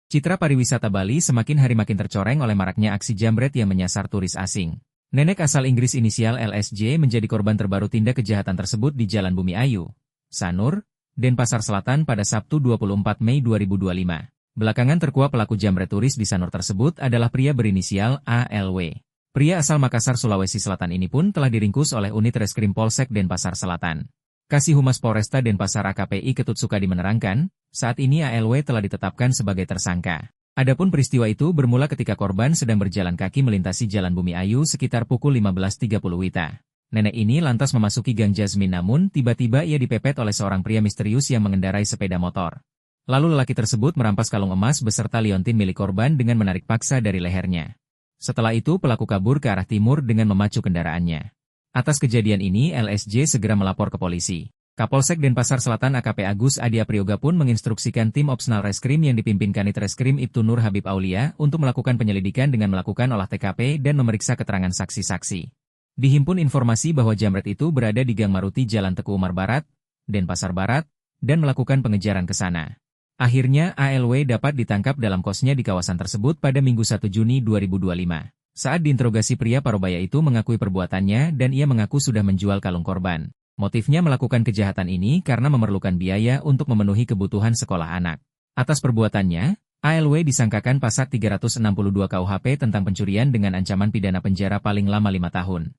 Citra pariwisata Bali semakin hari makin tercoreng oleh maraknya aksi jambret yang menyasar turis asing. Nenek asal Inggris inisial LSJ menjadi korban terbaru tindak kejahatan tersebut di Jalan Bumi Ayu, Sanur, Denpasar Selatan pada Sabtu 24 Mei 2025. Belakangan terkuak pelaku jambret turis di Sanur tersebut adalah pria berinisial ALW. Pria asal Makassar, Sulawesi Selatan ini pun telah diringkus oleh unit reskrim Polsek Denpasar Selatan. Kasih Humas Polresta Denpasar AKPI Ketut Sukadi menerangkan, saat ini ALW telah ditetapkan sebagai tersangka. Adapun peristiwa itu bermula ketika korban sedang berjalan kaki melintasi Jalan Bumi Ayu sekitar pukul 15.30 WITA. Nenek ini lantas memasuki Gang Jasmine namun tiba-tiba ia dipepet oleh seorang pria misterius yang mengendarai sepeda motor. Lalu lelaki tersebut merampas kalung emas beserta liontin milik korban dengan menarik paksa dari lehernya. Setelah itu pelaku kabur ke arah timur dengan memacu kendaraannya. Atas kejadian ini LSJ segera melapor ke polisi. Kapolsek Denpasar Selatan AKP Agus Adi Apriyoga pun menginstruksikan tim Opsnal Reskrim yang dipimpin Kanit Reskrim Ibtu Nur Habib Aulia untuk melakukan penyelidikan dengan melakukan olah TKP dan memeriksa keterangan saksi-saksi. Dihimpun informasi bahwa jambret itu berada di Gang Maruti Jalan Teku Umar Barat, Denpasar Barat, dan melakukan pengejaran ke sana. Akhirnya ALW dapat ditangkap dalam kosnya di kawasan tersebut pada Minggu 1 Juni 2025. Saat diinterogasi pria parubaya itu mengakui perbuatannya dan ia mengaku sudah menjual kalung korban. Motifnya melakukan kejahatan ini karena memerlukan biaya untuk memenuhi kebutuhan sekolah anak. Atas perbuatannya, ALW disangkakan pasal 362 KUHP tentang pencurian dengan ancaman pidana penjara paling lama 5 tahun.